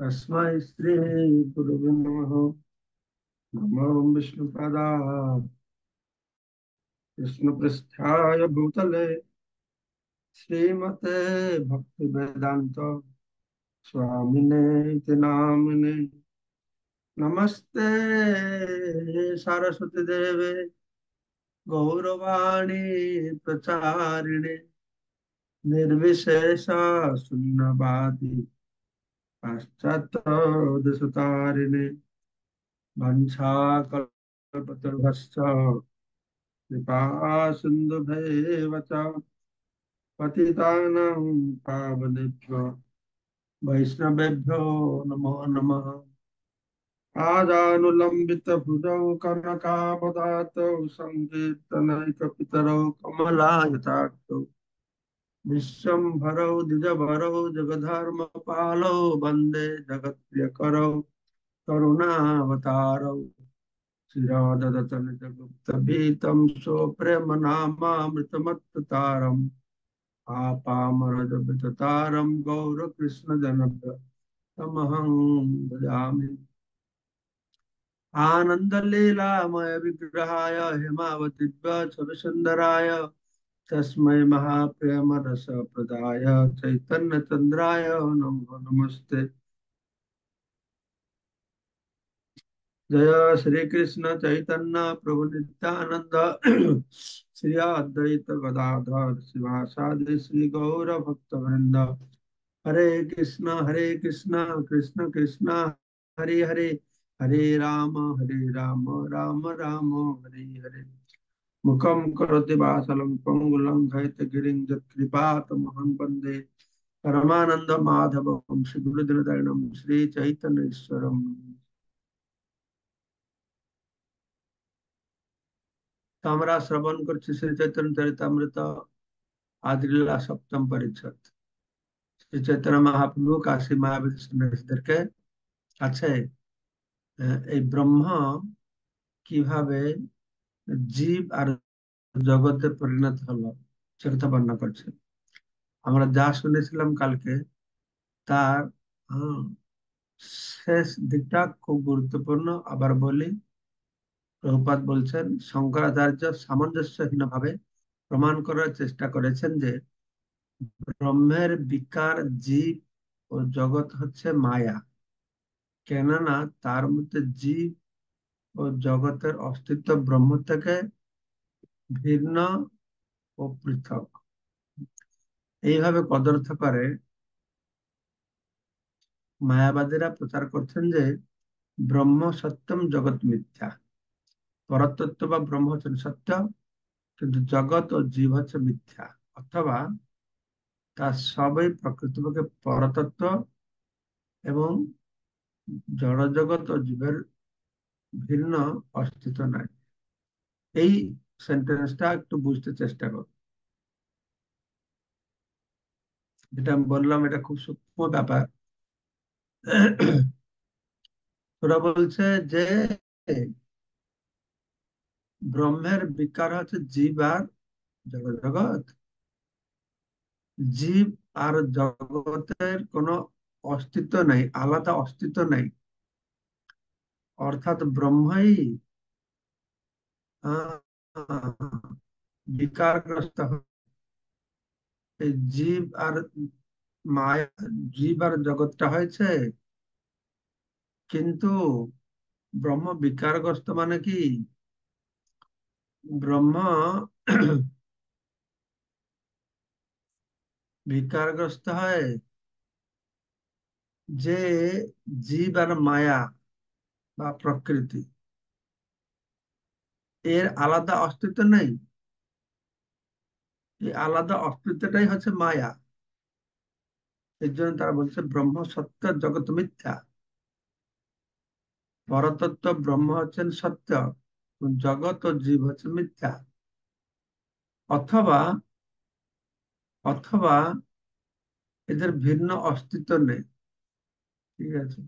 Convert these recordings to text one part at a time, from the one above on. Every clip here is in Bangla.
तस्मै श्री गुरुवे नमः। नमो विष्णुपादाय कृष्णपृष्ठाय भूतले श्रीमते भक्तिवेदान्त स्वामिने इति नामिने। नमस्ते सरस्वती देवे गौरवाणी प्रचारिणे निर्विशेष शून्यवादी पाश्चात्य देशतारिणे वंशाकल्पतरुभ्यश्च कृपा सिन्धुभैव च पतितानां पावनेभ्यो वैष्णवेभ्यो नमो नमः। आजानुलम्बितभुजौ कनकावदातौ सङ्कीर्तनैकपितरौ कमलायताक्षौ विश्वम्भरौ द्विजभरौ जगधर्मपालौ वन्दे जगत्प्रियकरौ करुणावतारौ चिरादरतनुजगुप्तभीतं स्वप्रेमनामामृतमत्ततारम् आपामरजविततारं गौरकृष्णजनप्रियतमहं भजामि। आनन्दलीलामय विग्रहाय हेमावतीभ्यः तस्मै महाप्रेमरसप्रदाय चैतन्यचन्द्राय नमो नमस्ते। जय श्री कृष्ण चैतन्य प्रभु नित्यानंद श्री अद्वैत गदाधर शिवासादि श्री गौर भक्त वृंद। हरे कृष्ण कृष्ण कृष्ण हरे हरे, हरे राम राम राम हरे हरे। मुखम करोति वासलं पंगुलं धैर्यगिरिं यत्कृपातमहं वन्दे परमानंद माधवं श्री गुरुदिनदयनं श्री चैतन्य ईश्वरम्। तो আমরা শ্রবণ করছি শ্রী চৈতন্য চরিতামৃত আদিলীলা সপ্তম পরিচ্ছদ। শ্রী চৈতন্য মহাপ্রভু কাশী মহাবীর সন্ন্যাসীদেরকে কাছে এই ব্রহ্ম কিভাবে জীব আর জগতে পরিণত হলো সেটা বর্ণনা করছে। আমরা যা শুনেছিলাম কালকে তার আহ, শেষ দিকটা খুব গুরুত্বপূর্ণ। আবার বলি, প্রভুপাদ বলছেন শঙ্করাচার্য সামঞ্জস্যহীন ভাবে প্রমাণ করার চেষ্টা করেছেন যে ব্রহ্মের বিকার জীব ও জগৎ হচ্ছে মায়া, কেননা তার মধ্যে জীব ও জগতের অস্তিত্ব ব্রহ্ম থেকে ভিন্ন ও পৃথক। এইভাবে কদর্থ করে মায়াবাদীরা প্রচার করছেন যে ব্রহ্ম সত্যম জগৎ মিথ্যা। পরতত্ত্ব বা ব্রহ্ম হচ্ছেন সত্য, কিন্তু জগৎ ও জীব হচ্ছে মিথ্যা, অথবা তার সবই প্রকৃতপক্ষে পরতত্ত্ব এবং জড়জগৎ ও জীবের ভিন্ন অস্তিত্ব নাই। এই সেন্টেন্সটা একটু বুঝতে চেষ্টা করো। যেটা আমি বললাম এটা খুব সূক্ষ্ম ব্যাপার। ওরা বলছে যে ব্রহ্মের বিকার হচ্ছে জীব আর জগৎ। জীব আর জগতের কোনো অস্তিত্ব নাই, আলাদা অস্তিত্ব নাই, অর্থাৎ ব্রহ্মই বিকারগ্রস্ত। এই জীব আর মায়া, জীব আর জগৎটা হয়েছে, কিন্তু ব্রহ্ম বিকারগ্রস্ত মানে কি? ব্রহ্ম বিকারগ্রস্ত হয় যে জীব আর মায়া বা প্রকৃতি এর আলাদা অস্তিত্ব নেই। এই আলাদা অস্তিত্বটাই হচ্ছে মায়া। এর জন্য তারা বলছে ব্রহ্ম সত্য জগৎ মিথ্যা। পরতত্ত্ব ব্রহ্ম হচ্ছেন সত্য, জগৎ ও জীব হচ্ছে মিথ্যা। অথবা অথবা এদের ভিন্ন অস্তিত্ব নেই। ঠিক আছে,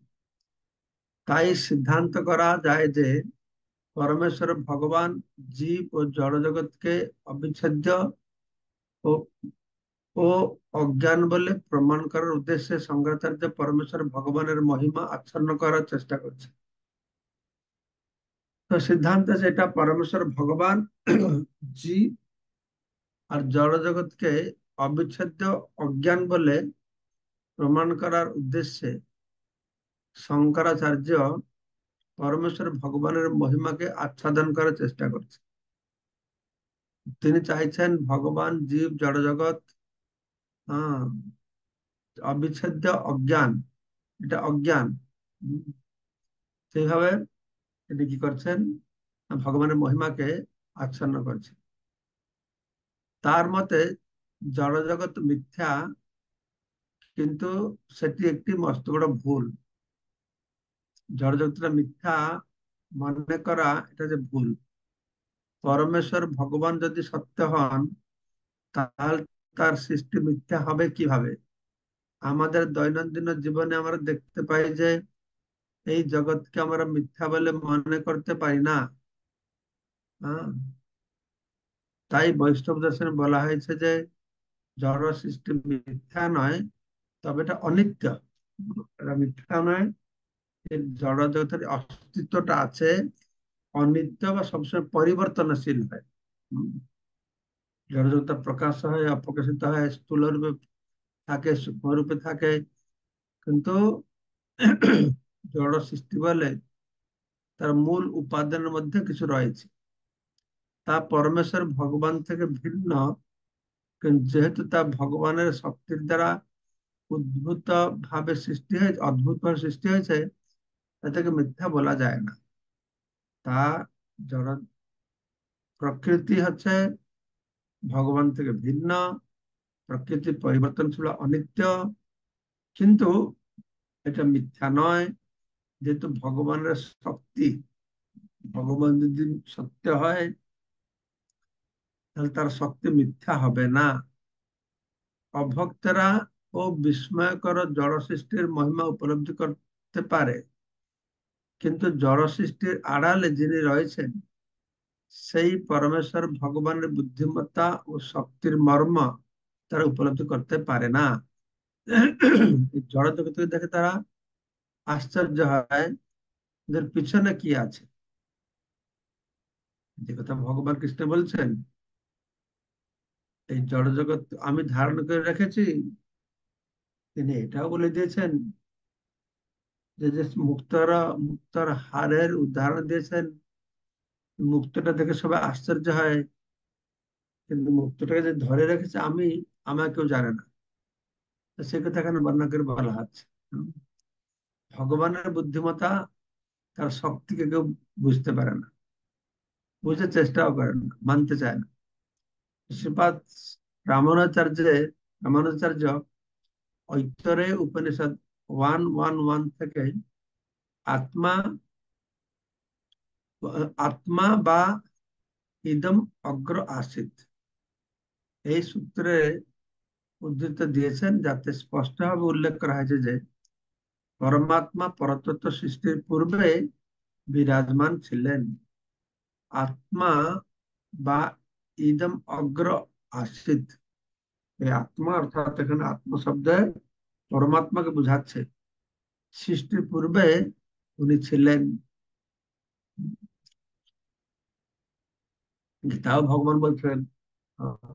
তাই সিদ্ধান্ত করা যায় যে পরমেশ্বর ভগবান জীব ও জড় জগৎকে অবিচ্ছেদ্য ও ও অজ্ঞান বলে প্রমাণ করার উদ্দেশ্যে শঙ্করাচার্য পরমেশ্বর ভগবানের মহিমা আচ্ছন্ন করার চেষ্টা করছে। তো সিদ্ধান্ত যেটা পরমেশ্বর ভগবান জীব আর জড় জগৎকে অবিচ্ছেদ্য অজ্ঞান বলে প্রমাণ করার উদ্দেশ্যে শঙ্করাচার্য পরমেশ্বর ভগবানের মহিমাকে আচ্ছাদন করার চেষ্টা করছে। তিনি চাইছেন ভগবান জীব জড়জগৎ, হ্যাঁ, অবিচ্ছেদ্য অজ্ঞান, এটা অজ্ঞান। উম, সেইভাবে তিনি কি করছেন, ভগবানের মহিমাকে আচ্ছন্ন করছেন। তার মতে জড়জগৎ মিথ্যা, কিন্তু সেটি একটি মস্ত বড় ভুল। জড়জগৎটা মিথ্যা মনে করা এটা যে ভুল। পরমেশ্বর ভগবান যদি সত্য হন, তাহলে তার সৃষ্টি মিথ্যা হবে কিভাবে? আমাদের দৈনন্দিন জীবনে আমরা দেখতে পাই যে এই জগৎকে আমরা মিথ্যা বলে মনে করতে পারি না। হ্যাঁ, তাই বৈষ্ণব দর্শনে বলা হয়েছে যে জড় সৃষ্টি মিথ্যা নয়, তবে এটা অনিত্য। এটা মিথ্যা নয়, এর জড় জগতের অস্তিত্বটা আছে, অনিত্য বা সবসময় পরিবর্তনশীল হয়। হম, জড় জগৎ প্রকাশ হয়, অপ্রকাশিত হয়, স্থূল রূপে থাকে, সূক্ষ্ম রূপে থাকে। কিন্তু জড় সৃষ্টি বলে তার মূল উপাদানের মধ্যে কিছু রয়েছে, তা পরমেশ্বর ভগবান থেকে ভিন্ন। কিন্তু যেহেতু তা ভগবানের শক্তির দ্বারা উদ্ভূত ভাবে সৃষ্টি হয়েছে, অদ্ভুত ভাবে সৃষ্টি হয়েছে, তাকে মিথ্যা বলা যায় না। তা জড় প্রকৃতি হচ্ছে ভগবান থেকে ভিন্ন, প্রকৃতি পরিবর্তনশীল, অনিত্য, কিন্তু এটা মিথ্যা নয়। যেহেতু ভগবানের শক্তি, ভগবান যদি সত্য হয়, তাহলে তার শক্তি মিথ্যা হবে না। অভক্তরা ও বিস্ময়কর জড় সৃষ্টির মহিমা উপলব্ধি করতে পারে, কিন্তু জড় সৃষ্টির আড়ালে যিনি রয়েছেন, সেই পরমেশ্বর ভগবানের বুদ্ধিমত্তা ও শক্তির মর্ম তারা উপলব্ধি করতে পারে না। এই জড় জগৎকে দেখে তারা আশ্চর্য হয়, এদের পিছনে কি আছে। যে কথা ভগবান কৃষ্ণ বলছেন, এই জড় জগৎ আমি ধারণ করে রেখেছি, তিনি এটাও বলে দিয়েছেন যে যে মুক্তর হারের উদাহরণ দিয়েছেন। মুক্তটা দেখে সবাই আশ্চর্য হয়, কিন্তু মুক্তটাকে যে ধরে রেখেছে আমি, আমার কেউ জানে না। তো সে কথা এখানে বর্ণনা করে বলা হচ্ছে। হুম, ভগবানের বুদ্ধিমত্তা, তার শক্তিকে কেউ বুঝতে পারে না, বুঝতে চেষ্টাও করে না, মানতে চায় না। শ্রীপাদ রামানুজাচার্য রামানুজাচার্য ঐতরেয় উপনিষদ 1:1 থেকে আত্মা আত্মা বা ইদম অগ্র আসিত, এই সূত্রে উদ্ধৃত দিয়েছেন, যাতে স্পষ্টভাবে উল্লেখ করা হয়েছে যে পরমাত্মা পরতত্ত্ব সৃষ্টির পূর্বে বিরাজমান ছিলেন। আত্মা বা ইদম অগ্র আসিত, এই আত্মা অর্থাৎ এখানে আত্ম শব্দে পরমাত্মাকে বোঝাচ্ছে। সৃষ্টির পূর্বে উনি ছিলেন। গীতাও ভগবান বলছেন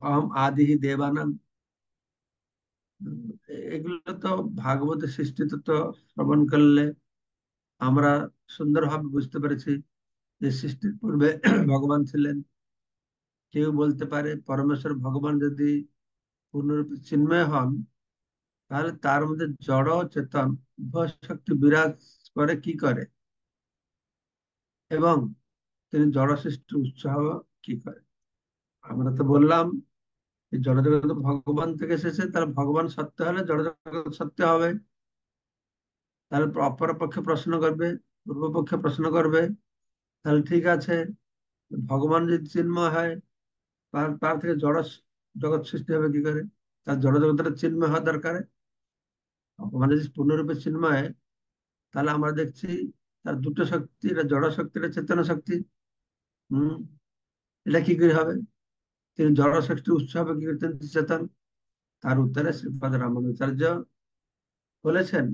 অহম আদি দেবানাম। এগুলো তো ভাগবতের সৃষ্টিতে তো শ্রবণ করলে আমরা সুন্দরভাবে বুঝতে পেরেছি যে সৃষ্টির পূর্বে ভগবান ছিলেন। কেউ বলতে পারে পরমেশ্বর ভগবান যদি পূর্ণরূপে চিন্ময় হন, তাহলে তার মধ্যে জড় ও চেতন উভয় শক্তি বিরাজ করে কি করে, এবং তিনি জড় সৃষ্টির উৎস কি করে। আমরা তো বললাম এই জড় জগৎ ভগবান থেকে এসেছে, তাহলে ভগবান সত্য হলে জড় জগৎ সত্য হবে। তাহলে অপর পক্ষে প্রশ্ন করবে, পূর্ব পক্ষে প্রশ্ন করবে, তাহলে ঠিক আছে, ভগবান যদি চিন্ময় হয়, তার তার থেকে জড় জগৎ সৃষ্টি হবে কি করে? তার জড় জগৎটা চিন্ময় হওয়া দরকার। ভগবান যদি পূর্ণরূপে চিন্ময়, তাহলে আমরা দেখছি তার দুটো শক্তি, এটা জড় শক্তি, এটা চেতনা শক্তি। হম, এটা কি করে হবে? তিনি জড় শক্তি উৎস হবে কি করে? তিনি চেতন। তার উত্তরে শ্রীপাদ রামানুজাচার্য বলেছেন,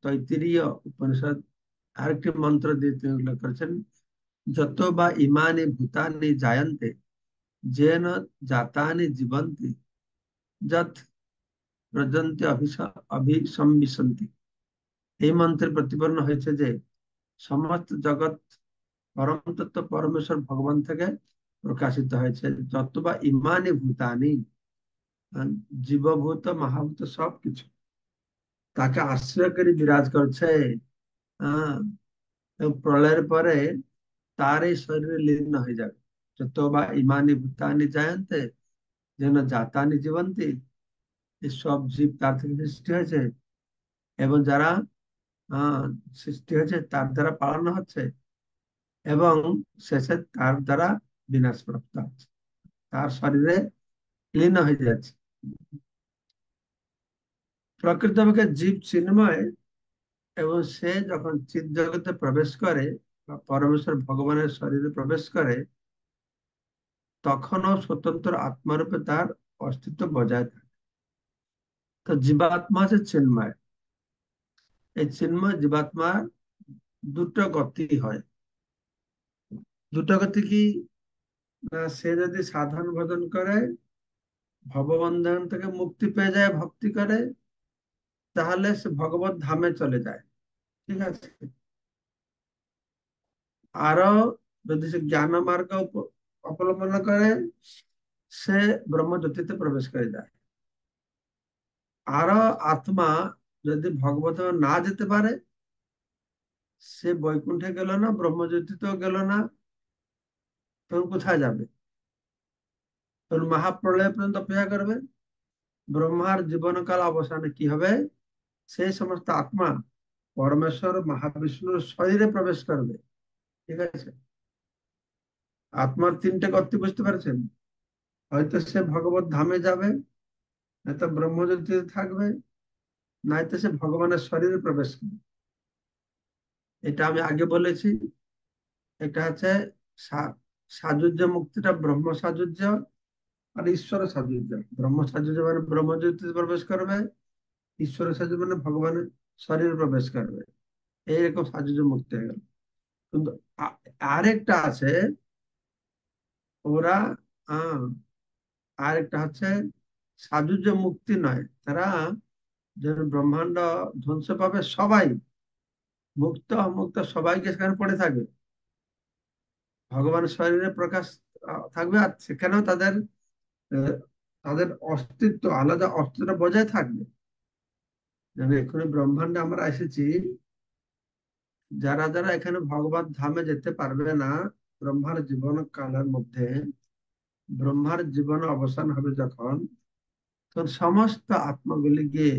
তৈত্তিরীয় উপনিষদ আরেকটি মন্ত্র দিয়ে তিনি উল্লেখ করেছেন, যত বা ইমানি ভূতানি জায়ন্তে যেন জাতানি জীবন্তি যত ব্রজন্তি অভিসম্বিশন্তি। এই মন্ত্রে প্রতিপন্ন হয়েছে যে সমস্ত জগৎ পরম তত্ত্ব পরমেশ্বর ভগবান থেকে প্রকাশিত হয়েছে। যত বা ইমানি ভূতানি, জীবভূত মহাভূত সবকিছু তাকে আশ্রয় করে বিরাজ করছে। হ্যাঁ, এবং প্রলয়ের পরে তার এই শরীরে লীন হয়ে যাবে। যত বা ইমানি ভূতানি জায়ন্তে যেন জাতানি জীবন্তি, এই সব জীব তার থেকে সৃষ্টি হয়েছে, এবং যারা আহ সৃষ্টি হয়েছে তার দ্বারা পালন হচ্ছে, এবং শেষে তার দ্বারা বিনাশ প্রাপ্ত হচ্ছে, তার শরীরে লীন হয়ে যাচ্ছে। প্রকৃতপক্ষে জীব চিন্ময়, এবং সে যখন চিৎ জগতে প্রবেশ করে বা পরমেশ্বর ভগবানের শরীরে প্রবেশ করে, তখনও স্বতন্ত্র আত্মারূপে তার অস্তিত্ব বজায় থাকে। তো জীবাত্মা হচ্ছে চিন্ময়। এই চিন্ময় জীবাত্মার দুটো গতি হয়। দুটো গতি কি না, সে যদি সাধন ভজন করে, ভববন্ধন থেকে মুক্তি পেয়ে যায়, ভক্তি করে, তাহলে সে ভগবত ধামে চলে যায়। ঠিক আছে। আরো যদি সে জ্ঞান মার্গ অবলম্বন করে, সে ব্রহ্মজ্যোতিতে প্রবেশ করে যায়। আরো আত্মা যদি ভগবত না যেতে পারে, সে বৈকুণ্ঠে গেল না, ব্রহ্মজ্যোতিতেও গেল না, তখন কোথায় যাবে? তখন মহাপ্রলয় পর্যন্ত অপেক্ষা করবে। ব্রহ্মার জীবনকাল অবসানে কি হবে? সেই সমস্ত আত্মা পরমেশ্বর মহাবিষ্ণুর শরীরে প্রবেশ করবে। ঠিক আছে। আত্মার তিনটে গতি বুঝতে পারছেন? হয়তো সে ভগবত ধামে যাবে, নয়তো ব্রহ্মজ্যোতিতে থাকবে, নয়তো সে ভগবানের শরীরে প্রবেশ করবে। এটা আমি আগে বলেছি। এটা হচ্ছে সাযুজ্য মুক্তিটা ব্রহ্ম সাযুজ্য আর ঈশ্বর সাযুজ্য। ব্রহ্ম সাযুজ্য মানে ব্রহ্মজ্যোতিতে প্রবেশ করবে, ঈশ্বর সাযুজ্য মানে ভগবানের শরীরে প্রবেশ করবে। এইরকম সাযুজ্য মুক্তি হয়ে গেল। কিন্তু আরেকটা আছে, ওরা আহ আরেকটা হচ্ছে সাযুজ্য মুক্তি নয়, তারা যেন ব্রহ্মাণ্ড ধ্বংস পাবে, সবাই মুক্ত অমুক্ত সবাইকে সেখানে পড়ে থাকবে, ভগবানের শরীরে প্রকাশ থাকবে, আর সেখানেও তাদের আহ, তাদের অস্তিত্ব, আলাদা অস্তিত্ব বজায় থাকবে। যেন এখানে ব্রহ্মাণ্ডে আমরা এসেছি, যারা যারা এখানে ভগবত ধামে যেতে পারবে না, ব্রহ্মার জীবন কালের মধ্যে, ব্রহ্মার জীবন অবসান হবে যখন, তখন সমস্ত আত্মাগুলি গিয়ে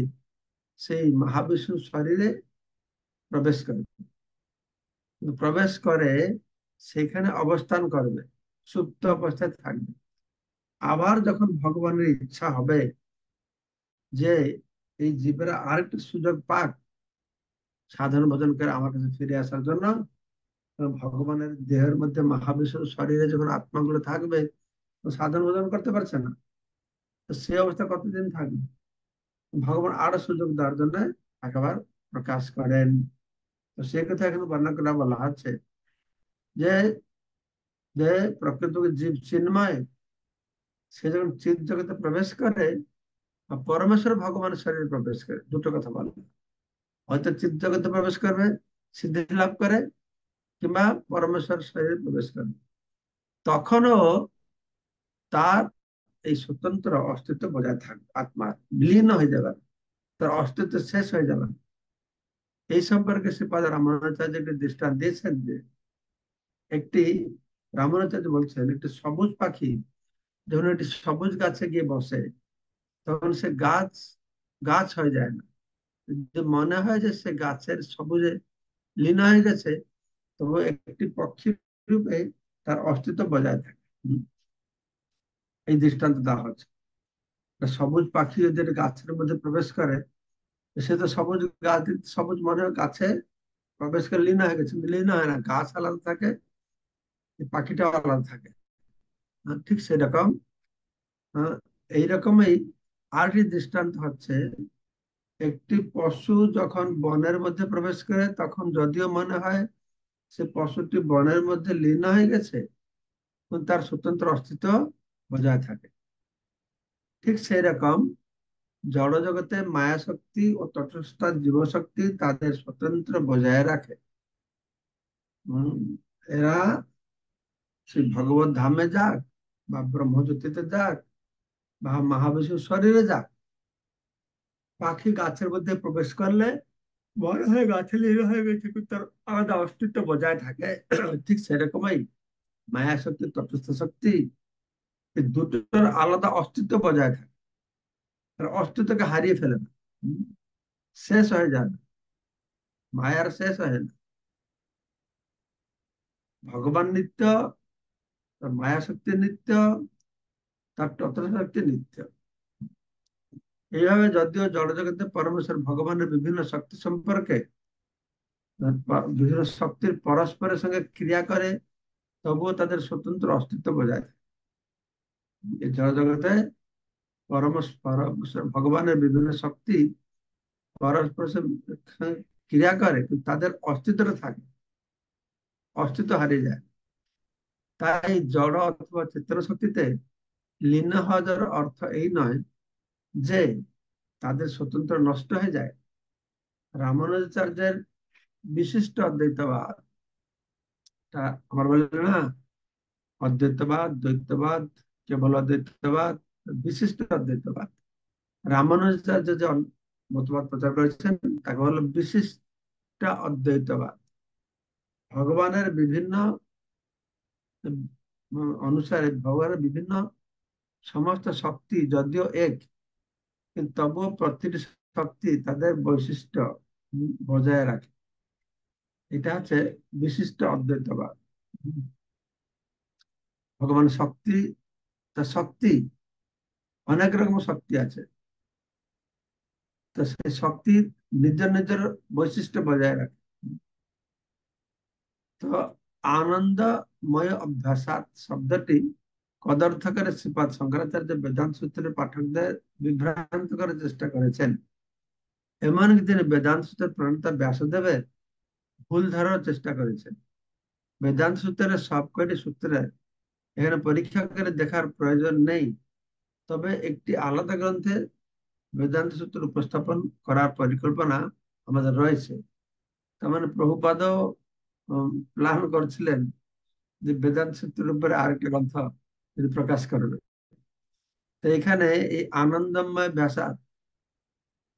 সেই মহাবিষ্ণুর শরীরে প্রবেশ করবে। প্রবেশ করে সেখানে অবস্থান করবে, সুপ্ত অবস্থায় থাকবে। আবার যখন ভগবানের ইচ্ছা হবে যে এই জীবেরা আরেকটা সুযোগ পাক সাধন ভজন করে আমার কাছে ফিরে আসার জন্য, ভগবানের দেহের মধ্যে মহাবিষ্ণুর শরীরে যখন আত্মাগুলো থাকবে, তো সাধন ভজন করতে পারছে না, তো সেই অবস্থা কতদিন থাকবে? ভগবান আরো সুযোগ দেওয়ার জন্য একবার প্রকাশ করেন। তো সে কথা এখানে বর্ণনা করা বলা হচ্ছে যে যে প্রকৃত জীব চিন্ময়, সে যখন চিৎ জগতে প্রবেশ করে বা পরমেশ্বর ভগবানের শরীরে প্রবেশ করে, দুটো কথা বলে। হয়তো চিৎ জগতে প্রবেশ করবে, সিদ্ধি লাভ করে, কিংবা পরমেশ্বর শরীরে প্রবেশ করবে, তখনও তার এই স্বতন্ত্র অস্তিত্ব বজায় থাকবে। আত্মা বিলীন হয়ে যাবে, তার অস্তিত্ব শেষ হয়ে যাবে। এই সম্পর্কে শ্রীপাদ রামানুজাচার্য একটি দৃষ্টান্ত দিয়েছেন যে, একটি রামানুজাচার্য বলছেন, একটি সবুজ পাখি যখন একটি সবুজ গাছে গিয়ে বসে, তখন সে গাছ গাছ হয়ে যায় না। যে মনে হয় যে সে গাছের সবুজে লীন হয়ে গেছে, তবু একটি পক্ষীর রূপে তার অস্তিত্ব বজায় থাকে। এই দৃষ্টান্ত দেওয়া হচ্ছে। সবুজ পাখি যদি গাছের মধ্যে প্রবেশ করে, সে তো সবুজ গাছ, সবুজ মনে হয় গাছে প্রবেশ করে লীন হয়ে গেছে, কিন্তু লীন হয় না, গাছ আলাদা থাকে, পাখিটাও আলাদা থাকে। ঠিক সেরকম এইরকমই আরেকটি দৃষ্টান্ত হচ্ছে, একটি পশু যখন বনের মধ্যে প্রবেশ করে তখন যদিও মনে হয় সে পশুটি বনের মধ্যে লীন হয়ে গেছে, কিন্তু তার স্বতন্ত্র অস্তিত্ব বজায় থাকে। ঠিক সেই রকম জড় জগতে মায়া শক্তি ও তটস্থ জীবশক্তি তাদের স্বতন্ত্র বজায় রাখে। হম, এরা সেই ভগবত ধামে যাক বা ব্রহ্মজ্যোতিতে যাক বা মহাবিশ্ব শরীরে যাক, পাখি গাছের মধ্যে প্রবেশ করলে মনে হয় গাছে লীন হয়ে গেছে, কিন্তু তার আলাদা অস্তিত্ব বজায় থাকে। ঠিক সেরকমই মায়া শক্তি তটস্থ শক্তি, এই দুটোর আলাদা অস্তিত্ব বজায় থাকে, তার অস্তিত্বকে হারিয়ে ফেলে না। হুম, শেষ হয়ে যায় না, মায়ার শেষ হয় না। ভগবান নিত্য, তার মায়া শক্তি নিত্য, তার তত্ত্ব শক্তি নিত্য। এইভাবে যদিও জড়জগতে পরমেশ্বর ভগবানের বিভিন্ন শক্তি সম্পর্কে, বিভিন্ন শক্তির পরস্পরের সঙ্গে ক্রিয়া করে, তবুও তাদের স্বতন্ত্র অস্তিত্ব বজায় থাকে। এই জড়জগতে পরমেশ্বর ভগবানের বিভিন্ন শক্তি পরস্পরের সঙ্গে ক্রিয়া করে, কিন্তু তাদের অস্তিত্বটা থাকে, অস্তিত্ব হারিয়ে যায়। তাই জড় অথবা চেতন শক্তিতে লীন হওয়া যাওয়ার অর্থ এই নয় যে তাদের স্বতন্ত্র নষ্ট হয়ে যায়। রামানুজাচার্যের বিশিষ্ট অদ্বৈতবাদ, তা আমার বলে না, অদ্বৈতবাদ, দ্বৈতবাদ, কেবল অদ্বৈতবাদ, বিশিষ্ট অদ্বৈতবাদ। রামানুজাচার্য যে মতবাদ প্রচার করেছেন তাকে বলল বিশিষ্ট অদ্বৈতবাদ। ভগবানের বিভিন্ন অনুসারে ভগবানের বিভিন্ন সমস্ত শক্তি যদিও এক, কিন্তু তবুও প্রতিটি শক্তি তাদের বৈশিষ্ট্য বজায় রাখে। এটা হচ্ছে বিশিষ্ট অদ্বৈতবাদ। ভগবানের শক্তি, তার শক্তি অনেক রকম শক্তি আছে, তো সেই শক্তি নিজের নিজের বৈশিষ্ট্য বজায় রাখে। তো আনন্দময় অভ্যাসাত শব্দটি কদর্থ করে শ্রীপাদ শঙ্করাচার্য বেদান্ত সূত্রের পাঠকদের বিভ্রান্ত করার চেষ্টা করেছেন। এমনকি তিনি বেদান্ত সূত্রের প্রণেতা ব্যাসদেবের ভুল ধরার চেষ্টা করেছেন। বেদান্ত সূত্রের সবকটি সূত্রে এখানে পরীক্ষা করে দেখার প্রয়োজন নেই, তবে একটি আলাদা গ্রন্থে বেদান্ত সূত্র উপস্থাপন করার পরিকল্পনা আমাদের রয়েছে। তার মানে প্রভুপাদও প্ল্যান করছিলেন যে বেদান্ত সূত্রের উপরে আরেকটা গ্রন্থ তিনি প্রকাশ করবে। তো এখানে এই আনন্দময় ব্যাসা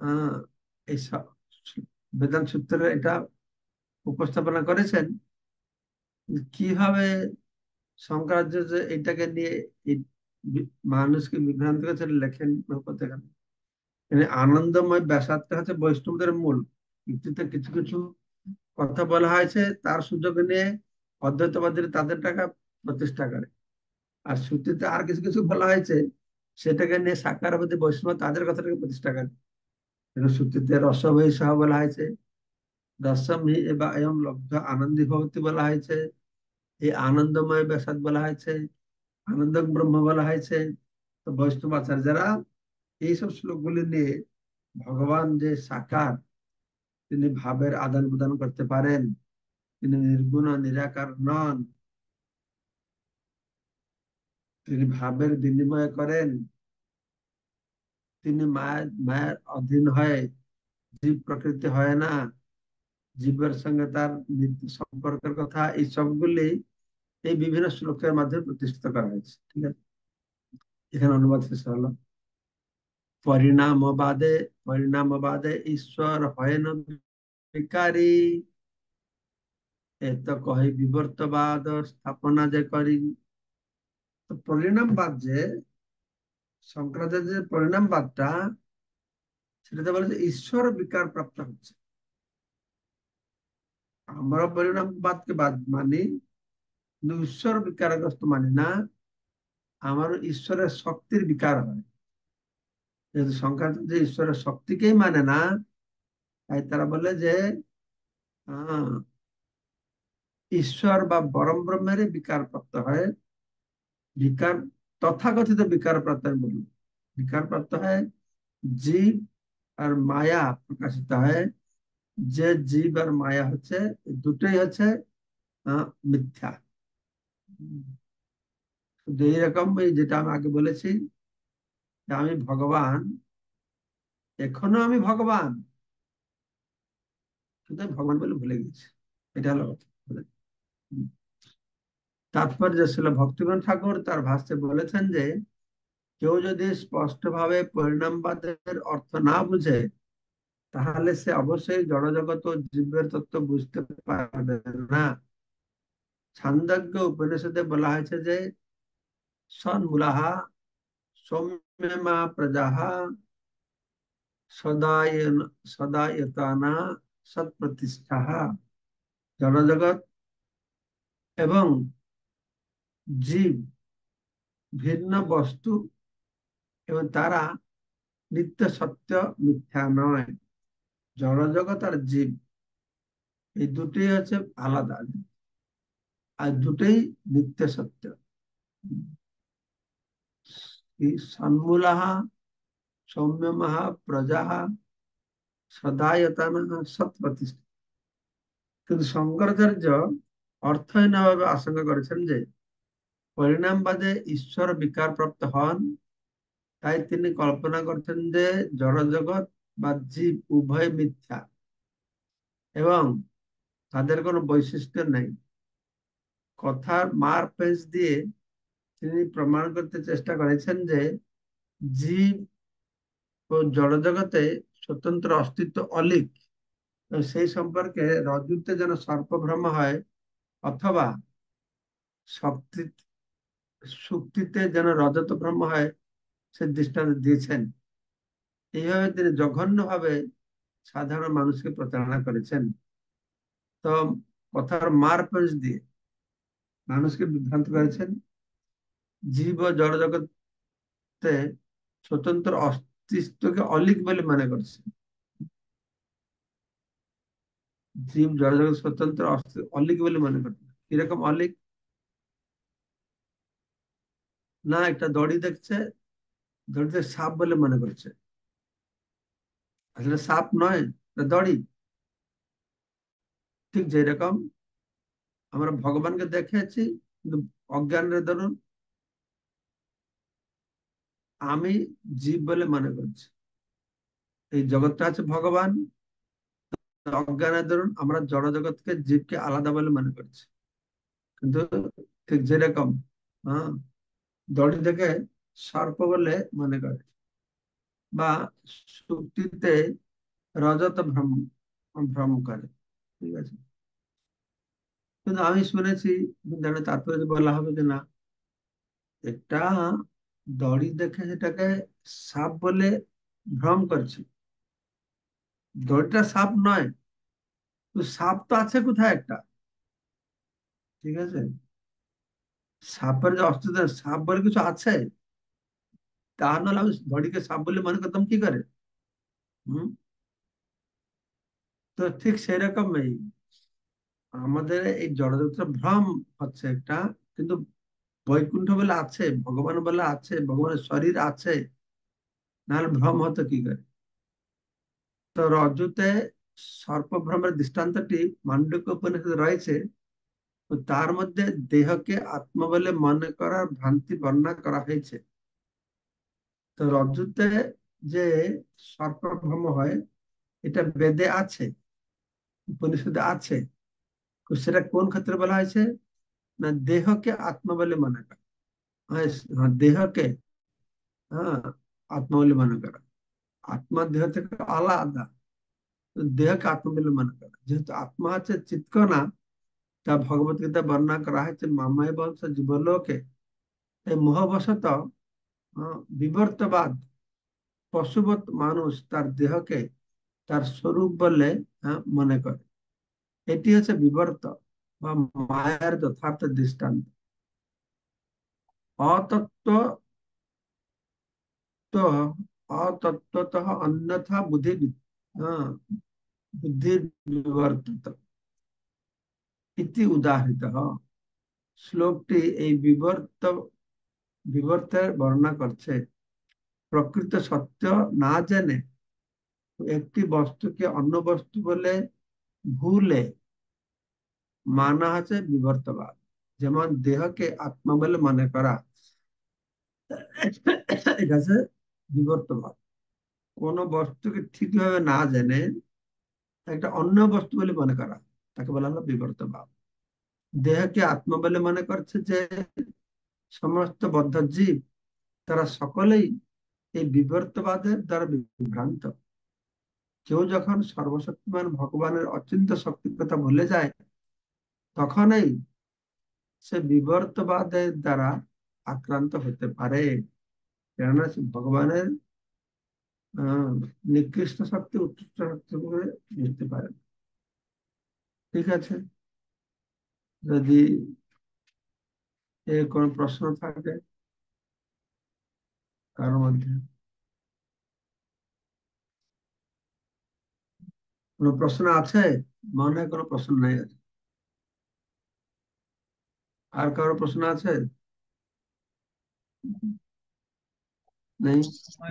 আহ এই বেদান্ত সূত্রে এটা উপস্থাপনা করেছেন। কিভাবে শঙ্করাচার্য যে এটাকে নিয়ে এই মানুষকে বিভ্রান্ত করেছেন লেখেন প্রভুপাদ এখানে। আনন্দময় ব্যাসার্থ হচ্ছে বৈষ্ণবদের মূল। কিন্তু কিছু কিছু কথা বলা হয়েছে তার সুযোগ নিয়ে অদ্বৈতবাদীরা তাদের টাকা প্রতিষ্ঠা করে, আর শ্রুতিতে আর কিছু কিছু বলা হয়েছে সেটাকে নিয়ে সাকারবাদী বৈষ্ণব তাদের কথাটাকে প্রতিষ্ঠা করে। শ্রুতিতে রসবৈ সহ বলা হয়েছে, রসম হি এবা এম লব্ধ আনন্দী ভবতি বলা হয়েছে, এই আনন্দময় ব্যাসাদ বলা হয়েছে, আনন্দ ব্রহ্ম বলা হয়েছে। তো বৈষ্ণব আচার্যরা এইসব শ্লোকগুলি নিয়ে ভগবান যে সাকার, তিনি ভাবের আদান প্রদান করতে পারেন, তিনি নির্গুণ নিরাকার নন, তিনি ভাবের বিনিময় করেন, তিনি মায়ের মায়ের অধীন হয়ে জীব প্রকৃতি হয় না, জীবের সঙ্গে তার সম্পর্কের কথা, এই সবগুলি এই বিভিন্ন শ্লোকের মাধ্যমে প্রতিষ্ঠিত করা হয়েছে। ঠিক আছে, এখানে অনুবাদ শেষ হলো। পরিণামবাদে পরিণামবাদে ঈশ্বর হয় না বিকারী, এত কহি বিবর্তবাদ স্থাপনা যে করি। তো পরিণামবাদ যে, শঙ্করাচার্য যে পরিণামবাদটা, সেটাতে বলে যে ঈশ্বর বিকার প্রাপ্ত হচ্ছে। আমরা পরিণামবাদকে বাদ মানি, কিন্তু ঈশ্বর বিকারগ্রস্ত মানি না। আমার ঈশ্বরের শক্তির বিকার হয়। যেহেতু শঙ্করাচার্য ঈশ্বরের শক্তিকেই মানে না, তাই তারা বলে যে আহ, ঈশ্বর বা পরম ব্রহ্মের বিকার প্রাপ্ত হয়। বিকার তথাকথিত বিকার প্রাপ্ত হয় বলুন, বিকার প্রাপ্ত হয় জীব আর মায়া প্রকাশিত হয়। যে জীব আর মায়া হচ্ছে, এই দুটোই হচ্ছে মিথ্যা। শুধু এইরকম, এই যেটা আমি আগে বলেছি যে আমি ভগবান, এখনো আমি ভগবান, কিন্তু আমি ভগবান বলে ভুলে গেছি। এটা হলো কথা। হুম। তাৎপর্য ছিল ভক্তিবিনোদ ঠাকুর তার ভাষ্যে বলেছেন যে কেউ যদি স্পষ্টভাবে পরিণামবাদের অর্থ না বুঝে, তাহলে সে অবশ্যই জড়জগৎ ও জীবের তত্ত্ব বুঝতে পারবে না। ছান্দোগ্য উপনিষদে বলা হয়েছে যে সন্মূলাহ সৌম্যমা প্রজাহ সদায়ন সদায়তানা সৎপ্রতিষ্ঠা। জড়জগৎ এবং জীব ভিন্ন বস্তু এবং তারা নিত্য সত্য, মিথ্যা নয়। জড়জগৎ আর জীব এই দুটোই হচ্ছে আলাদা, আর দুটোই নিত্য সত্য। সন্মূলাহ সৌম্যমা প্রজাহ সদায়তানা সৎপ্রতিষ্ঠা। কিন্তু শঙ্করাচার্য অর্থহীনভাবে আশঙ্কা করেছেন যে পরিণামবাদে ঈশ্বর বিকারপ্রাপ্ত হন, তাই তিনি কল্পনা করছেন যে জড়জগৎ বা জীব উভয় মিথ্যা এবং তাদের কোনো বৈশিষ্ট্য নেই। কথার মার পেঁচ দিয়ে তিনি প্রমাণ করতে চেষ্টা করেছেন যে জীব ও জড়জগতে স্বতন্ত্র অস্তিত্ব অলীক। এবং সেই সম্পর্কে রজ্জুতে যেন সর্পভ্রম হয়, অথবা শক্তি শুক্তিতে যেন রজত ভ্রম হয়, সে দৃষ্টান্ত দিয়েছেন। এইভাবে তিনি জঘন্যভাবে সাধারণ মানুষকে প্রতারণা করেছেন। তো কথার মার পেঁচ দিয়ে মানুষকে বিভ্রান্ত করেছেন। জীব ও জড় জগতে স্বতন্ত্র অস্তিত্বকে অলীক বলে মনে করছে। জীব জড় জগৎ স্বতন্ত্র অলীক বলে মনে করছে। কিরকম অলীক? না, একটা দড়ি দেখছে, দড়িতে সাপ বলে মনে করছে। আসলে সাপ নয়, এটা দড়ি। ঠিক যেরকম আমরা ভগবানকে দেখেছি, কিন্তু অজ্ঞানের দরুন আমি জীব বলে মনে করছি। এই জগৎটা আছে ভগবান, অজ্ঞানের দরুন আমরা জড় জগৎকে জীবকে আলাদা বলে মনে করছি। কিন্তু ঠিক যেরকম হ্যাঁ দড়ি দেখে সর্প বলে মনে করে, বা সুক্তিতে রজত ভ্রম ভ্রম করে। ঠিক আছে, কিন্তু আমি শুনেছি, জানে তাৎপর্য বলা হবে যে না, একটা দড়ি দেখে সেটাকে সাপ বলে ভ্রম করছে। দড়িটা সাপ নয়, তো সাপ তো আছে কোথায় একটা। ঠিক আছে, সাপের যে অস্তিত্ব, সাপ বলে কিছু আছে, তা নাহলে আমি দড়িকে সাপ বলে মনে করতাম কি করে? হম। তো ঠিক সেরকমই আমাদের এই জড়যন্ত্র ভ্রম হচ্ছে একটা, কিন্তু বৈকুণ্ঠ বলে আছে, ভগবান বলে আছে, ভগবানের শরীর আছে, নাহলে ভ্রম হতো কি করে? তো রজ্জুতে সর্পভ্রমের দৃষ্টান্তটি মান্ডুক্য উপনিষদে রয়েছে। তো তার মধ্যে দেহকে আত্মা বলে মনে করার ভ্রান্তি বর্ণনা করা হয়েছে। তো রজ্জুতে যে সর্পভ্রম হয়, এটা বেদে আছে, উপনিষদে আছে। তো সেটা কোন ক্ষেত্রে বলা হয়েছে? না, দেহকে আত্মা বলে মনে করা। হ্যাঁ, দেহকে হ্যাঁ আত্মা বলে মনে করা, আত্মা দেহ থেকে আলাদা। তো দেহকে আত্মা বলে মনে করা, যেহেতু আত্মা হচ্ছে চিৎকনা, তা ভগবত গীতা বর্ণনা করা হয়েছে মামায় বংশ জীবলোকে। এই মোহবশত বিবর্তবাদ পশুবৎ মানুষ তার দেহকে তার স্বরূপ বলে মনে করে। এটি হচ্ছে বিবর্ত বা মায়ার যথার্থ দৃষ্টান্ত। অতত্ত্ব তো অতত্ত্বতঃ অন্যথা বুদ্ধি বুদ্ধি বিবর্তিত ইতি উদাহৃত। শ্লোকটি এই বিবর্তের বর্ণনা করছে। প্রকৃত সত্য না জেনে একটি বস্তুকে অন্য বস্তু বলে ভুলে মানা হচ্ছে বিবর্তবাদ। যেমন দেহকে আত্মা বলে মনে করা, এটা হচ্ছে বিবর্তবাদ। কোন বস্তুকে ঠিকভাবে না জেনে একটা অন্য বস্তু বলে মনে করা, তাকে বলা হলো বিবর্তবাদ। দেহকে আত্মা বলে মনে করছে যে সমস্ত বদ্ধ জীব, তারা সকলেই এই বিবর্তবাদের দ্বারা বিভ্রান্ত। কেউ যখন সর্বশক্তিমান ভগবানের অচিন্ত্য শক্তির কথা ভুলে যায়, তখনই সে বিবর্তবাদের দ্বারা আক্রান্ত হতে পারে। কেননা সে ভগবানের আহ নিকৃষ্ট শক্তি উৎকৃষ্ট শক্তি বলে বুঝতে পারে না। ঠিক আছে, যদি এর কোনো প্রশ্ন থাকে কারোর মধ্যে, কোনো প্রশ্ন আছে? মনে হয় কোনো প্রশ্ন নেই। আছে আর কারো প্রশ্ন আছে? নেই?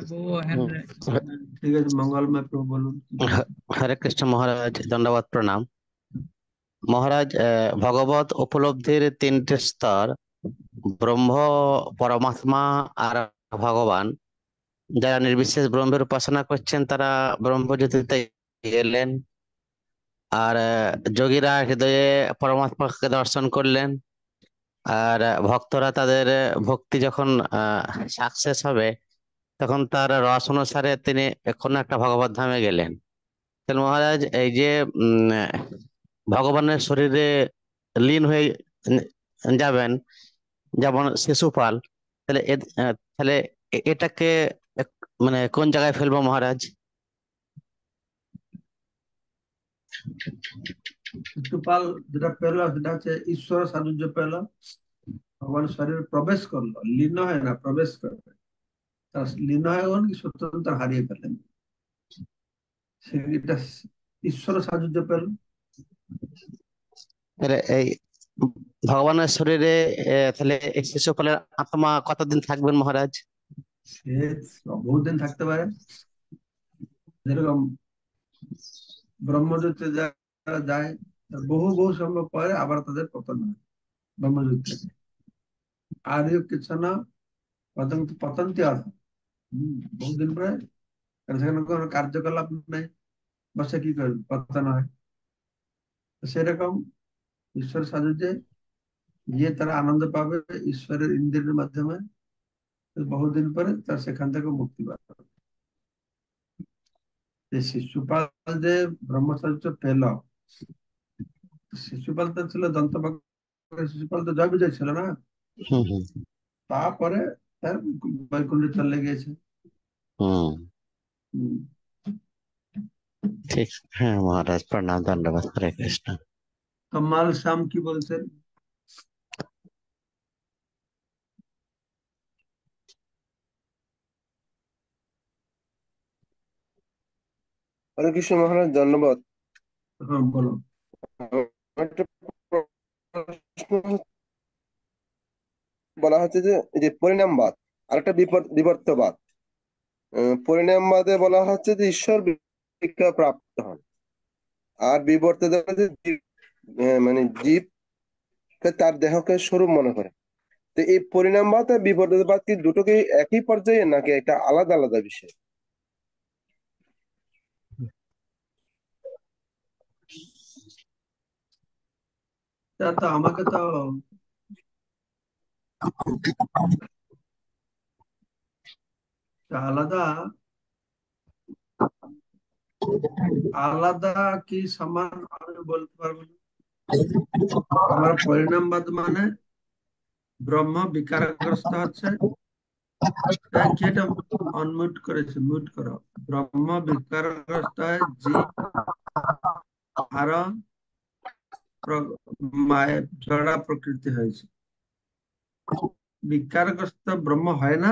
वो है। হুম। ঠিক আছে, মঙ্গলময় প্রভু বলুন কি বলছেন। হরে কৃষ্ণ মহারাজ, দণ্ডবত প্রণাম মহারাজ। ভগবত উপলব্ধির তিনটে স্তর: ব্রহ্ম, পরমাত্মা আর ভগবান। যারা নির্বিশেষ ব্রহ্মের উপাসনা করছেন তারা ব্রহ্মজ্যোতিতে এলেন, আর যোগীরা হৃদয়ে পরমাত্মাকে দর্শন করলেন। আর ভক্তরা তাদের ভক্তি যখন সাকসেস হবে, তখন তার রস অনুসারে তিনি কোনো একটা ভগবত ধামে গেলেন। তাহলে মহারাজ, এই যে ভগবানের শরীরে লীন হয়ে যাবেন, যেমন শিশুপাল, তাহলে তাহলে এটাকে মানে কোন জায়গায় ফেলবো মহারাজ? শিশুপাল যেটা পেল সেটা হচ্ছে ঈশ্বর সাযুজ্য পেল, ভগবান শরীরে প্রবেশ করলো, লীন হয় না, প্রবেশ করবে। তার লীন হয় এমন কি স্বতন্ত্র হারিয়ে ফেলেন, সেটা ঈশ্বর সাযুজ্য পেল। তাহলে এই ভগবানের শরীরে তাহলে এই শিশুপালের আত্মা কতদিন থাকবেন মহারাজ? সে বহুদিন থাকতে পারে। যেরকম ব্রহ্মযুদ্ধে যারা যায়, বহু বহু সম্ভব পরে আবার তাদের পতন হয় ব্রহ্মযুদ্ধ থেকে। আর কিছু না, পতন্তি অর্থ বহুদিন পরে, কারণ সেখানে কোনো কার্যকলাপ নেই, বসে কি করবে, পতন হয়। তো সেরকম ঈশ্বর সাজুতে গিয়ে তারা আনন্দ পাবে ঈশ্বরের ইন্দ্রিয়ের মাধ্যমে। তো বহুদিন পরে তার সেখান থেকে মুক্তি পাবে। যে শিশুপাল যে ব্রহ্মচর্য পেল, শিশুপাল তো ছিল দন্তবাক্য, শিশুপাল তো জয় বিজয় ছিল না। হুম হুম তারপরে তার বৈকুণ্ঠে চলে গিয়েছে। হুম। হম। ঠিক। হ্যাঁ মহারাজ, প্রণাম, ধন্যবাদ। হরে কৃষ্ণ। কমাল শ্যাম কি বলছেন? হরে কৃষ্ণ মহারাজ, ধন্যবাদ। হ্যাঁ বলো। আমার একটা প্রশ্ন বলা হচ্ছে যে এই যে পরিণামবাদ আর একটা বিবর্তবাদ। পরিণামবাদে বলা হচ্ছে যে ঈশ্বর বিকার প্রাপ্ত হন, আর বিবর্তবাদে মানে জীবকে তার দেহকে স্বরূপ মনে করে। তো এই পরিণামবাদ আর বিবর্তবাদ কি দুটোকে একই পর্যায়ে, নাকি এটা আলাদা আলাদা বিষয়? তা তো আমাকে তো আলাদা আলাদা কি সমান আমি বলতে পারবো না। আমার পরিণামবাদ মানে ব্রহ্ম বিকারগ্রস্ত হচ্ছে। কি এটা অনমিউট করেছে, মিউট করো। ব্রহ্ম বিকারগ্রস্ত হয়, জীব আরো মায়ের জড়া প্রকৃতি হয়েছে। বিকারগ্রস্ত ব্রহ্ম হয় না,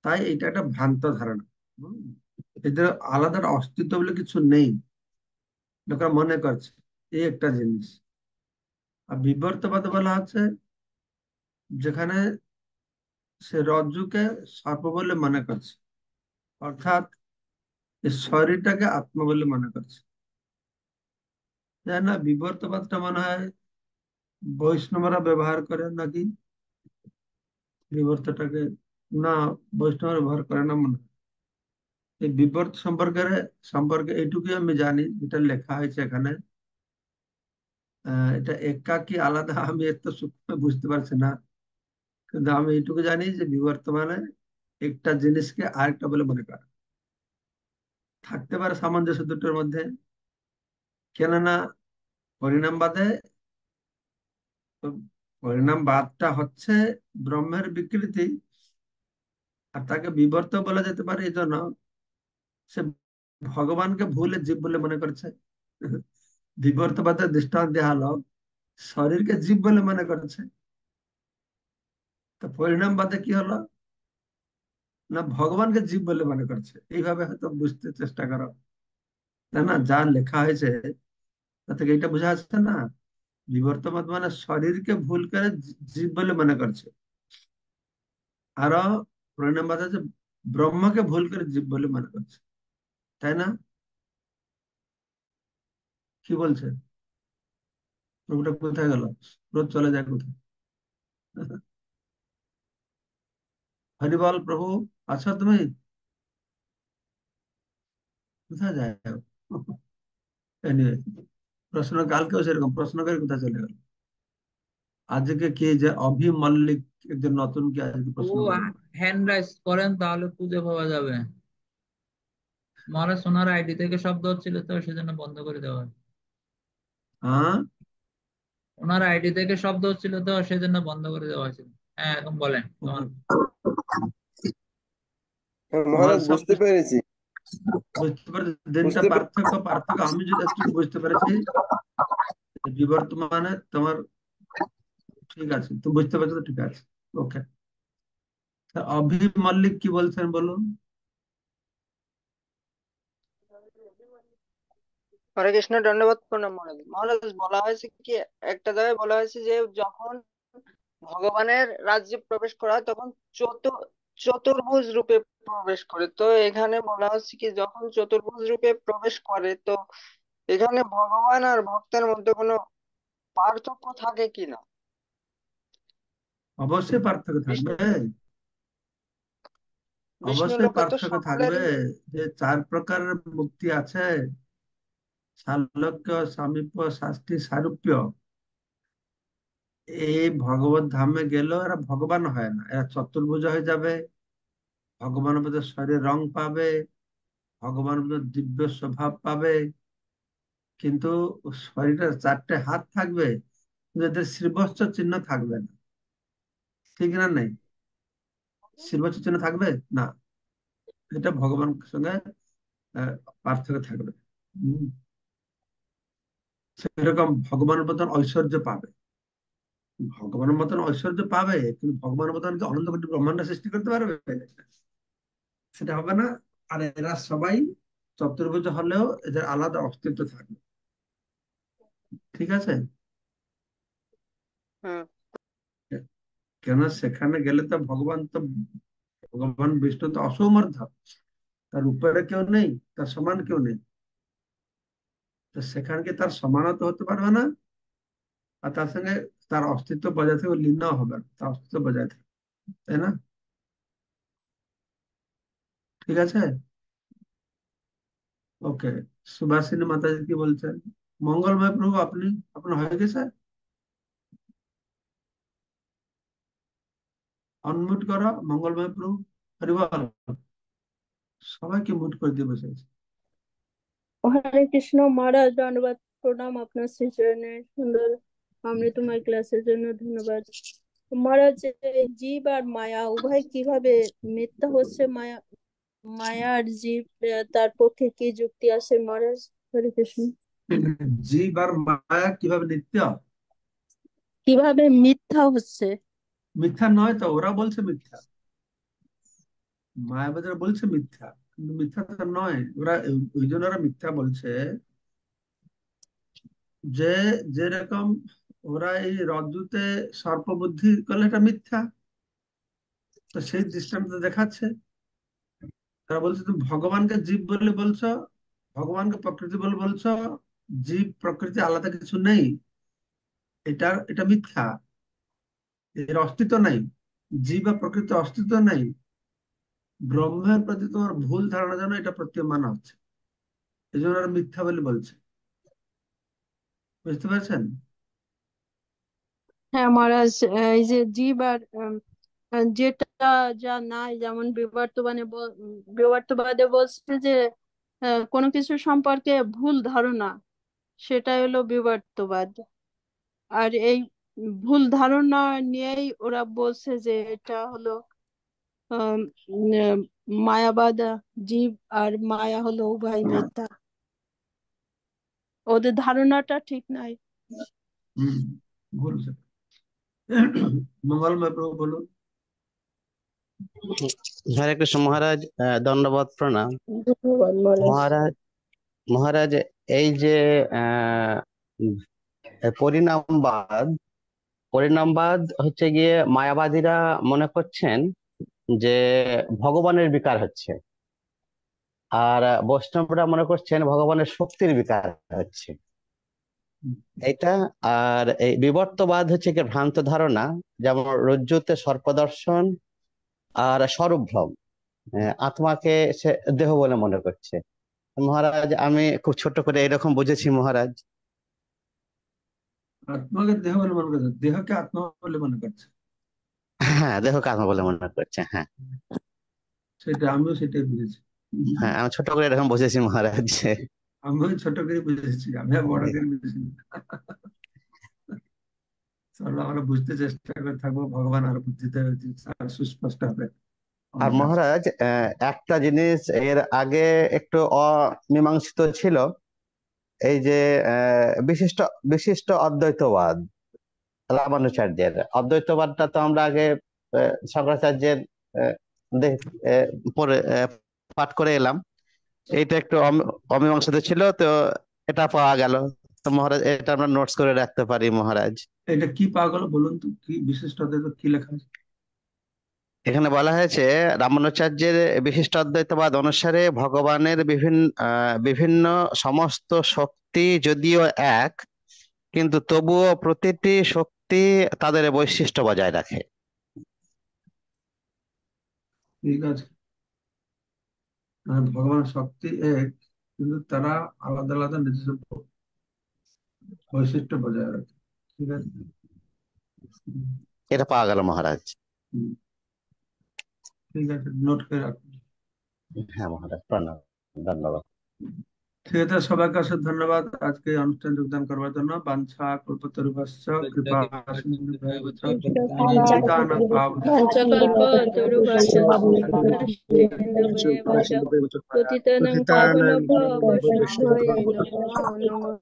তাই এটা একটা ভ্রান্ত ধারণা। হুম। এদের আলাদা অস্তিত্ব বলে কিছু নেই, লোকেরা মনে করছে এই একটা জিনিস। আর বিবর্তবাদ বলা আছে যেখানে সে রজ্জুকে সর্প বলে মনে করছে, অর্থাৎ এই শরীরটাকে আত্মা বলে মনে করছে। তাই না? বিবর্তবাদটা মনে হয় বৈষ্ণবরা ব্যবহার করে নাকি বিবর্তটাকে? না, বৈষ্ণবরা ব্যবহার করে না মনে হয়। এই বিবর্ত সম্পর্কে এইটুকুই আমি জানি, যেটা লেখা হয়েছে এখানে। এটা একা কি আলাদা আমি এত সূক্ষ্ম বুঝতে পারছি না, কিন্তু আমি এইটুকু জানি যে বিবর্ত মানে একটা জিনিসকে আরেকটা বলে মনে করা। থাকতে পারে সামঞ্জস্য দুটোর মধ্যে, কেননা পরিণামবাদে তো পরিণামবাদটা হচ্ছে ব্রহ্মের বিকৃতি, আর তাকে বিবর্ত বলা যেতে পারে এই জন্য সে ভগবানকে ভুলে জীব বলে মনে করছে। বিবর্তবাদের দৃষ্টান্ত দেওয়া হলো, শরীরকে জীব বলে মনে করছে। তো পরিণামবাদে কি হলো, না ভগবানকে জীব বলে মনে করছে। এইভাবে হয়তো বুঝতে চেষ্টা করো, তাই না? যা লেখা হয়েছে তা থেকে এটা বোঝা যাচ্ছে না, বিবর্তবাদ মানে শরীরকে ভুল করে জীব বলে মনে করছে। আরো পরিণামবাদ আছে ব্রহ্মকে ভুল করে জীব বলে মনে করছে, তাই না? কি বলছে? প্রভুটা কোথায় গেল? রোজ চলে যায় কোথায়? হরিবল প্রভু, আছো তুমি? কোথায় যায়? Anyway, প্রশ্ন কালকেও সেরকম প্রশ্ন করে কোথায় চলে গেল। আজকে কি যে অভি মল্লিক, একজন নতুন কি আজকে ও প্রশ্ন করলো? হ্যান্ড রাইজ করেন তাহলে খুঁজে পাওয়া যাবে। মহারাজ ওনার আইডি থেকে শব্দ হচ্ছিল তো সেজন্য বন্ধ করে দেওয়া হয়। হ্যাঁ, ওনার আইডি থেকে শব্দ হচ্ছিল তো সেজন্য বন্ধ করে দেওয়া হয়েছিল। হ্যাঁ এখন বলেন তোমার। হ্যাঁ তোমার মহারাজ, সব বুঝতে পেরেছি। বুঝতে পারছি। দিনটা বুঝতে পেরেছি। পার্থক্য পার্থক্য আমি যদি একটু বুঝতে পেরেছি। বিবর্তমানে তোমার ঠিক আছে, তুমি বুঝতে পারছো তো, ঠিক আছে। ওকে, অভি মল্লিক কি বলছেন বলুন। হরে কৃষ্ণ, দণ্ডবত প্রণাম মহারাজ। মহারাজ বলা হয়েছে কি, একটা জায়গায় বলা হয়েছে যে যখন ভগবানের রাজ্যে প্রবেশ করা হয় তখন চতুর্ভুজ রূপে প্রবেশ করে। তো এখানে বলা হচ্ছে কি যখন চতুর্ভুজ রূপে প্রবেশ করে তো এখানে ভগবান আর ভক্তের মধ্যে কোনো পার্থক্য থাকে কিনা? অবশ্যই পার্থক্য বিষ্ণু থাকবে, বিষ্ণু অবশ্যই লোকে তো পার্থক্য থাকবে। সকলেরই। যে 4 প্রকারের মুক্তি আছে, সালোক্য, সামীপ্য, শাস্তি, সারূপ্য। এই ভগবত ধামে গেলেও এরা ভগবান হয় না, এরা চতুর্ভুজ হয়ে যাবে। ভগবানের মধ্যে শরীর রং পাবে, ভগবানের মধ্যে দিব্য স্বভাব পাবে, কিন্তু শরীরের 4টে হাত থাকবে, কিন্তু এদের শ্রীবৎস চিহ্ন থাকবে না। ঠিক না? নেই শ্রীবৎস চিহ্ন থাকবে না। এটা ভগবানের সঙ্গে আহ, পার্থক্য থাকবে। হম, সেরকম ভগবানের মতন ঐশ্বর্য পাবে, ভগবানের মতন ঐশ্বর্য পাবে, কিন্তু ভগবানের মতন কি অনন্ত কোটি ব্রহ্মাণ্ড সৃষ্টি করতে পারবে? সেটা হবে না। আর এরা সবাই চতুর্ভুজ হলেও এদের আলাদা অস্তিত্ব থাকবে। ঠিক আছে? হুম। কেন সেখানে গেলে তো ভগবান বিষ্ণু তো অসৌমর্ধ, তার উপরে কেউ নেই, তার সমান কেউ নেই। তো সেখানে কি তার সমানত হতে পারবে না, আর তার সঙ্গে তার অস্তিত্ব বজায় থাকবে, লীন হবে না, তার অস্তিত্ব বজায় থাকবে, তাই না? ঠিক আছে, ওকে। সুভাষিনী মাতাজি কি বলছেন? মঙ্গলময় প্রভু, আপনি আপনার হয়ে গেছে? অনমিউট করো মঙ্গলময় প্রভু। হরিবল, সবাইকে মুট করে দিয়ে বসে আছে। হরে কৃষ্ণ মহারাজ, দণ্ডবাদ প্রণাম আপনার শ্রীচরণের সুন্দর অমৃতময় ক্লাসের জন্য ধন্যবাদ। মহারাজ, এই জীব আর মায়া উভয় কিভাবে মিথ্যা হচ্ছে? মায়া মায়া আর জীব, তার পক্ষে কি যুক্তি আছে মহারাজ? হরে কৃষ্ণ। জীব আর মায়া কিভাবে নিত্য? কিভাবে মিথ্যা হচ্ছে? মিথ্যা নয় তো, ওরা বলছে মিথ্যা, মায়াবাদীরা বলছে মিথ্যা, কিন্তু মিথ্যা তো নয়। ওরা ওই জন্য ওরা মিথ্যা বলছে যে যেরকম ওরা এই রজ্জুতে সর্প বুদ্ধি করলে এটা মিথ্যা, তো সেই দৃষ্টান্ত দেখাচ্ছে। তারা বলছে তুমি ভগবানকে জীব বলে বলছো, ভগবানকে প্রকৃতি বলে বলছো, জীব প্রকৃতি আলাদা কিছু নেই, এটা মিথ্যা, এর অস্তিত্ব নাই, জীব বা প্রকৃতির অস্তিত্ব নাই। ব্রহ্মের প্রতি তোমার ভুল ধারণা যেন এটা প্রতীয়মান হচ্ছে, এই জন্য ওরা মিথ্যা বলে বলছে। বুঝতে পারছেন? হ্যাঁ মহারাজ, এই যে জীব আর যেটা যা নাই, যেমন বিবর্তবাদে বলছে যে কোনো কিছু সম্পর্কে ভুল ধারণা, সেটাই হলো বিবর্তবাদ। আর এই ভুল ধারণা নিয়েই ওরা বলছে যে এটা হলো আম, আহ, মায়াবাদ, জীব আর মায়া হলো উভয় মিথ্যা। ওদের ধারণাটা ঠিক নাই। হম, ভুল সে। মঙ্গলময় প্রভু বলুন। হরে কৃষ্ণ মহারাজ, দণ্ডবত প্রণাম। ধন্যবাদ মহারাজ। মহারাজ, মহারাজ, এই যে আহ পরিণামবাদ, পরিণামবাদ হচ্ছে গিয়ে মায়াবাদীরা মনে করছেন যে ভগবানের বিকার হচ্ছে, আর বৈষ্ণবরা মনে করছেন ভগবানের শক্তির বিকার হচ্ছে এটা। আর এই বিবর্তবাদ হচ্ছে কি ভ্রান্ত ধারণা, যেমন রজ্জুতে সর্পদর্শন আর স্বরূপভ্রম, আত্মাকে সে দেহ বলে মনে করছে। মহারাজ, আমি খুব ছোট করে এরকম বুঝেছি মহারাজ। আত্মাকে দেহ বলে মনে করছে, দেহকে আত্মা বলে মনে করছে। হ্যাঁ, দেহকে আত্মা বলে মনে করছে। হ্যাঁ, আমিও সেটাই বুঝেছি। হ্যাঁ, আমি ছোট করে এরকম বুঝেছি মহারাজ। আমিও ছোট করে বুঝেছি, আমি আর বড় করে বুঝেছি না। চলো আমরা বুঝতে চেষ্টা করে থাকবো, ভগবান আর বুদ্ধিতে আর সুস্পষ্ট হবে আর আমার কাছে। মহারাজ, একটা জিনিস এর আগে একটু অমীমাংসিত ছিল, এই যে বিশিষ্ট বিশিষ্ট অদ্বৈতবাদ, রামানুচার্যের অদ্বৈতবাদটা তো আমরা আগে শঙ্করাচার্যের আহ, পরে পাঠ করে এলাম। এইটা একটু অমীমাংসিত ছিল, তো এটা পাওয়া গেল। তো মহারাজ, এটা আমরা নোটস করে রাখতে পারি মহারাজ। এটা কি পাওয়া গেল বলুন তো, কি বিশিষ্ট অদ্বৈত কি লেখা আছে? এখানে বলা হয়েছে রামানুচার্যের বিশিষ্ট অদ্বৈতবাদ অনুসারে ভগবানের বিভিন্ন সমস্ত শক্তি যদিও এক, কিন্তু তবুও প্রতিটি শক্তি তাদের বৈশিষ্ট্য বজায় রাখে। ঠিক আছে, ভগবানের শক্তি এক, কিন্তু তারা আলাদা আলাদা নিজস্ব বৈশিষ্ট্য বজায় রাখে। ঠিক আছে। হুম, এটা পাওয়া গেল মহারাজ। হুম, ঠিক আছে, নোট করে রাখুন। হ্যাঁ মহারাজ, প্রণাম, ধন্যবাদ। ঠিক আছে, সবাইকে অশেষ ধন্যবাদ আজকে এই অনুষ্ঠানে যোগদান করবার জন্য। বাঞ্ছা কল্পতরুভ্যশ্চ কৃপা সিন্ধুভ্যেব চ পতিতানাং পঞ্চকল্পতরুভ্যশ্চ কৃপা সিন্ধুভ্যেব চ পতিতানাং পাবনেভ্যো বৈষ্ণবেভ্যো নমো নমঃ।